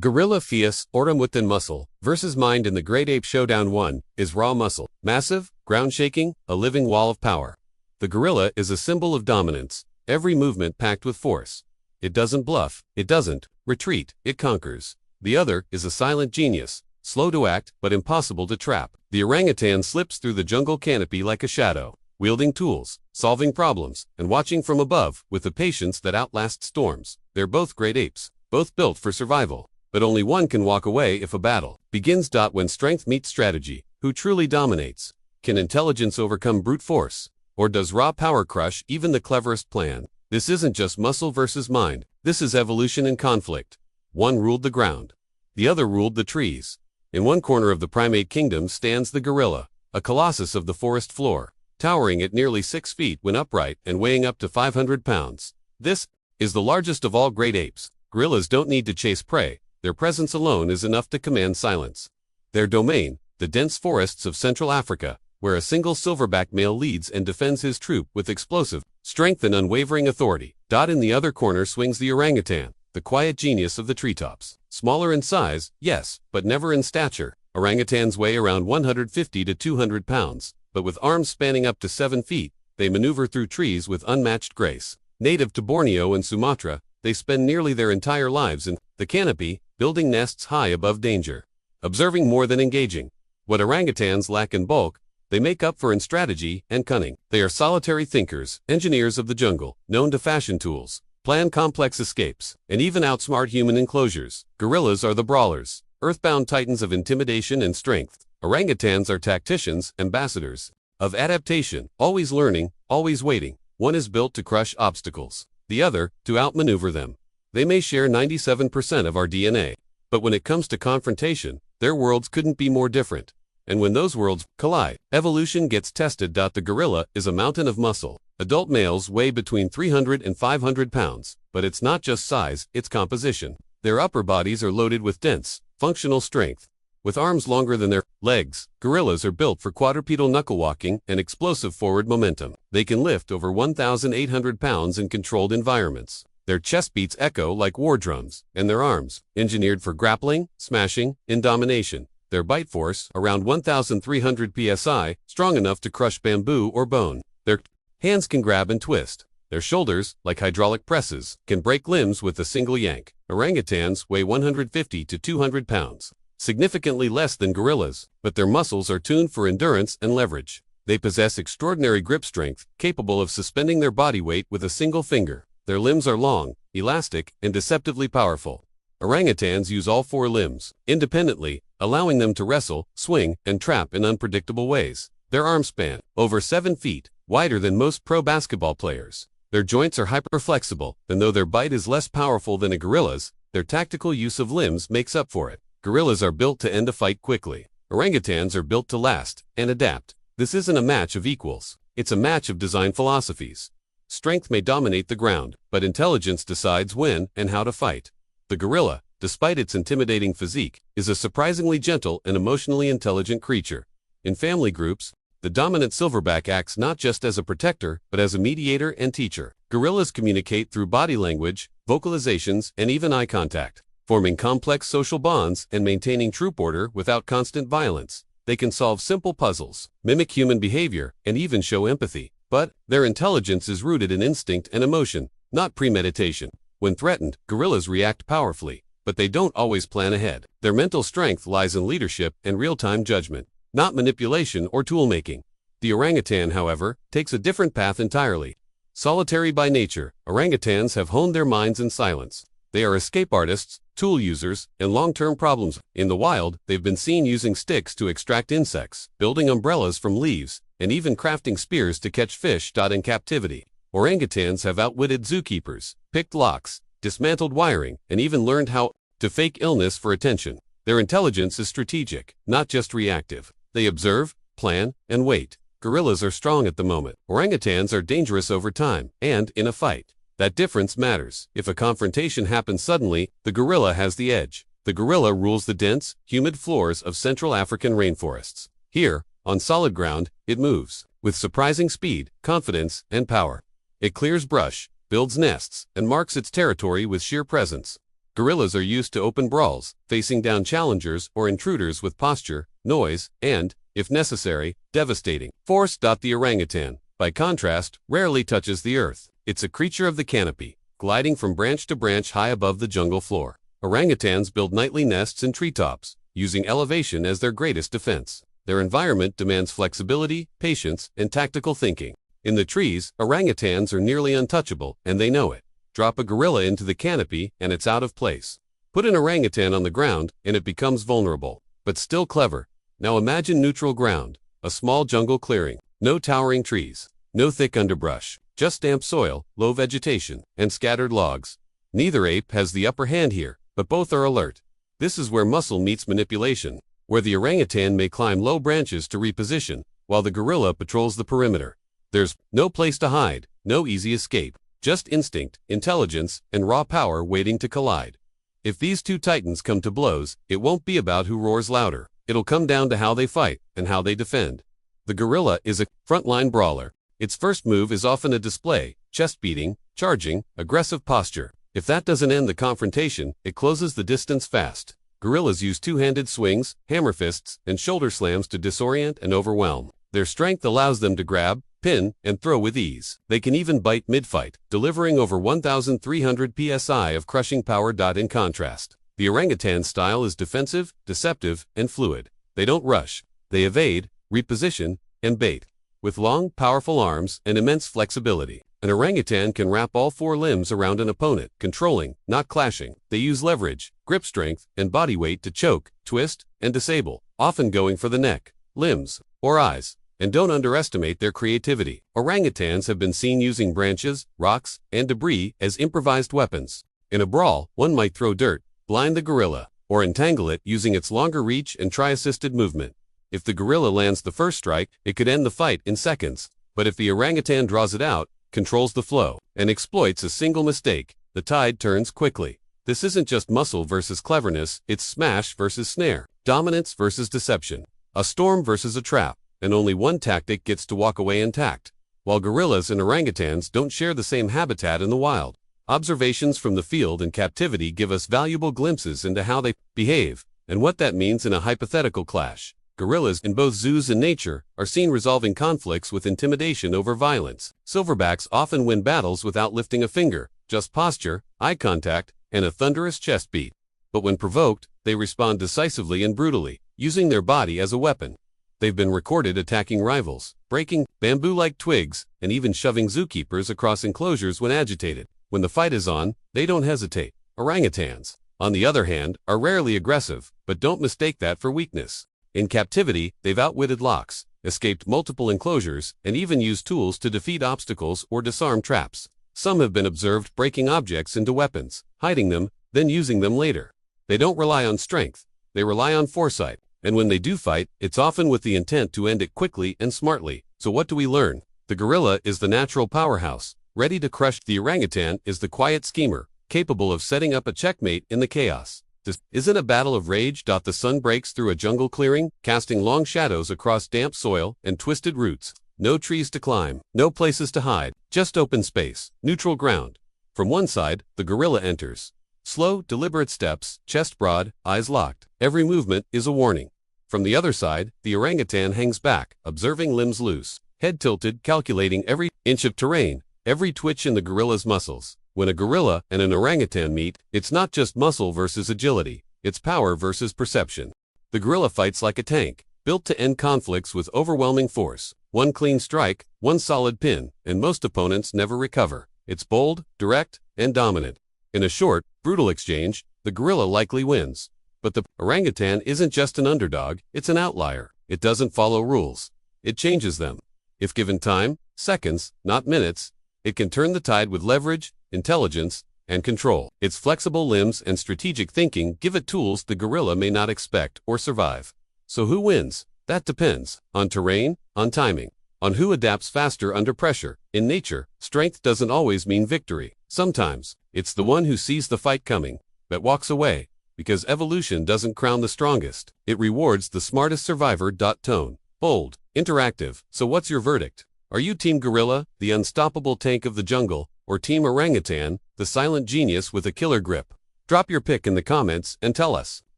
Gorilla vs. Orangutan muscle versus mind in the Great Ape Showdown 1 is raw muscle. Massive, ground-shaking, a living wall of power. The gorilla is a symbol of dominance, every movement packed with force. It doesn't bluff, it doesn't retreat, it conquers. The other is a silent genius, slow to act but impossible to trap. The orangutan slips through the jungle canopy like a shadow, wielding tools, solving problems, and watching from above with a patience that outlasts storms. They're both great apes, both built for survival. But only one can walk away if a battle begins. When strength meets strategy, who truly dominates? Can intelligence overcome brute force? Or does raw power crush even the cleverest plan? This isn't just muscle versus mind, this is evolution and conflict. One ruled the ground, the other ruled the trees. In one corner of the primate kingdom stands the gorilla, a colossus of the forest floor, towering at nearly 6 feet when upright and weighing up to 500 pounds. This is the largest of all great apes. Gorillas don't need to chase prey. Their presence alone is enough to command silence. Their domain, the dense forests of Central Africa, where a single silverback male leads and defends his troop with explosive strength and unwavering authority. In the other corner swings the orangutan, the quiet genius of the treetops. Smaller in size, yes, but never in stature. Orangutans weigh around 150 to 200 pounds, but with arms spanning up to 7 feet, they maneuver through trees with unmatched grace. Native to Borneo and Sumatra, they spend nearly their entire lives in the canopy, building nests high above danger. Observing more than engaging. What orangutans lack in bulk, they make up for in strategy and cunning. They are solitary thinkers, engineers of the jungle, known to fashion tools, plan complex escapes, and even outsmart human enclosures. Gorillas are the brawlers, earthbound titans of intimidation and strength. Orangutans are tacticians, ambassadors of adaptation, always learning, always waiting. One is built to crush obstacles, the other to outmaneuver them. They may share 97% of our DNA, but when it comes to confrontation, their worlds couldn't be more different. And when those worlds collide, evolution gets tested. The gorilla is a mountain of muscle. Adult males weigh between 300 and 500 pounds, but it's not just size, it's composition. Their upper bodies are loaded with dense, functional strength. With arms longer than their legs, gorillas are built for quadrupedal knuckle walking and explosive forward momentum. They can lift over 1,800 pounds in controlled environments. Their chest beats echo like war drums, and their arms, engineered for grappling, smashing, and domination. Their bite force, around 1,300 psi, strong enough to crush bamboo or bone. Their hands can grab and twist. Their shoulders, like hydraulic presses, can break limbs with a single yank. Orangutans weigh 150 to 200 pounds, significantly less than gorillas, but their muscles are tuned for endurance and leverage. They possess extraordinary grip strength, capable of suspending their body weight with a single finger. Their limbs are long, elastic, and deceptively powerful. Orangutans use all 4 limbs independently, allowing them to wrestle, swing, and trap in unpredictable ways. Their arm span, over 7 feet, wider than most pro basketball players. Their joints are hyper-flexible, and though their bite is less powerful than a gorilla's, their tactical use of limbs makes up for it. Gorillas are built to end a fight quickly. Orangutans are built to last and adapt. This isn't a match of equals, it's a match of design philosophies. Strength may dominate the ground, but intelligence decides when and how to fight. The gorilla, despite its intimidating physique, is a surprisingly gentle and emotionally intelligent creature. In family groups, the dominant silverback acts not just as a protector, but as a mediator and teacher. Gorillas communicate through body language, vocalizations, and even eye contact, forming complex social bonds and maintaining troop order without constant violence. They can solve simple puzzles, mimic human behavior, and even show empathy. But their intelligence is rooted in instinct and emotion, not premeditation. When threatened, gorillas react powerfully, but they don't always plan ahead. Their mental strength lies in leadership and real-time judgment, not manipulation or tool-making. The orangutan, however, takes a different path entirely. Solitary by nature, orangutans have honed their minds in silence. They are escape artists, tool users, and long-term problems. In the wild, they've been seen using sticks to extract insects, building umbrellas from leaves, and even crafting spears to catch fish. In captivity, orangutans have outwitted zookeepers, picked locks, dismantled wiring, and even learned how to fake illness for attention. Their intelligence is strategic, not just reactive. They observe, plan, and wait. Gorillas are strong at the moment. Orangutans are dangerous over time, and in a fight. That difference matters. If a confrontation happens suddenly, the gorilla has the edge. The gorilla rules the dense, humid floors of Central African rainforests. Here, on solid ground, it moves with surprising speed, confidence, and power. It clears brush, builds nests, and marks its territory with sheer presence. Gorillas are used to open brawls, facing down challengers or intruders with posture, noise, and, if necessary, devastating force. The orangutan, by contrast, rarely touches the earth. It's a creature of the canopy, gliding from branch to branch high above the jungle floor. Orangutans build nightly nests in treetops, using elevation as their greatest defense. Their environment demands flexibility, patience, and tactical thinking. In the trees, orangutans are nearly untouchable, and they know it. Drop a gorilla into the canopy, and it's out of place. Put an orangutan on the ground, and it becomes vulnerable, but still clever. Now imagine neutral ground, a small jungle clearing, no towering trees, no thick underbrush, just damp soil, low vegetation, and scattered logs. Neither ape has the upper hand here, but both are alert. This is where muscle meets manipulation, where the orangutan may climb low branches to reposition, while the gorilla patrols the perimeter. There's no place to hide, no easy escape, just instinct, intelligence, and raw power waiting to collide. If these two titans come to blows, it won't be about who roars louder. It'll come down to how they fight and how they defend. The gorilla is a frontline brawler. Its first move is often a display, chest beating, charging, aggressive posture. If that doesn't end the confrontation, it closes the distance fast. Gorillas use two-handed swings, hammer fists, and shoulder slams to disorient and overwhelm. Their strength allows them to grab, pin, and throw with ease. They can even bite mid-fight, delivering over 1,300 psi of crushing power. In contrast, the orangutan style is defensive, deceptive, and fluid. They don't rush. They evade, reposition, and bait. With long, powerful arms and immense flexibility, an orangutan can wrap all four limbs around an opponent, controlling, not clashing. They use leverage, grip strength, and body weight to choke, twist, and disable, often going for the neck, limbs, or eyes. And don't underestimate their creativity. Orangutans have been seen using branches, rocks, and debris as improvised weapons. In a brawl, one might throw dirt, blind the gorilla, or entangle it using its longer reach and tri-assisted movement. If the gorilla lands the first strike, it could end the fight in seconds. But if the orangutan draws it out, controls the flow, and exploits a single mistake, the tide turns quickly. This isn't just muscle versus cleverness, it's smash versus snare, dominance versus deception, a storm versus a trap, and only one tactic gets to walk away intact. While gorillas and orangutans don't share the same habitat in the wild, observations from the field and captivity give us valuable glimpses into how they behave, and what that means in a hypothetical clash. Gorillas in both zoos and nature are seen resolving conflicts with intimidation over violence. Silverbacks often win battles without lifting a finger, just posture, eye contact, and a thunderous chest beat. But when provoked, they respond decisively and brutally, using their body as a weapon. They've been recorded attacking rivals, breaking bamboo-like twigs, and even shoving zookeepers across enclosures when agitated. When the fight is on, they don't hesitate. Orangutans, on the other hand, are rarely aggressive, but don't mistake that for weakness. In captivity, they've outwitted locks, escaped multiple enclosures, and even used tools to defeat obstacles or disarm traps. Some have been observed breaking objects into weapons, hiding them, then using them later. They don't rely on strength, they rely on foresight, and when they do fight, it's often with the intent to end it quickly and smartly. So what do we learn? The gorilla is the natural powerhouse, ready to crush. The orangutan is the quiet schemer, capable of setting up a checkmate in the chaos. This isn't a battle of rage. The sun breaks through a jungle clearing, casting long shadows across damp soil and twisted roots. No trees to climb, no places to hide, just open space, neutral ground. From one side, the gorilla enters. Slow, deliberate steps, chest broad, eyes locked. Every movement is a warning. From the other side, the orangutan hangs back, observing limbs loose, head tilted, calculating every inch of terrain, every twitch in the gorilla's muscles. When a gorilla and an orangutan meet, it's not just muscle versus agility, it's power versus perception. The gorilla fights like a tank, built to end conflicts with overwhelming force. One clean strike, one solid pin, and most opponents never recover. It's bold, direct, and dominant. In a short, brutal exchange, the gorilla likely wins. But the orangutan isn't just an underdog, it's an outlier. It doesn't follow rules. It changes them. If given time, seconds, not minutes, it can turn the tide with leverage, intelligence, and control. Its flexible limbs and strategic thinking give it tools the gorilla may not expect or survive. So who wins? That depends on terrain, on timing, on who adapts faster under pressure. In nature, strength doesn't always mean victory. Sometimes, it's the one who sees the fight coming, that walks away, because evolution doesn't crown the strongest. It rewards the smartest survivor. Tone, bold, interactive. So what's your verdict? Are you Team Gorilla, the unstoppable tank of the jungle, or Team Orangutan, the silent genius with a killer grip? Drop your pick in the comments and tell us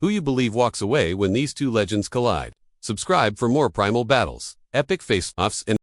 who you believe walks away when these two legends collide. Subscribe for more primal battles, epic face-offs, and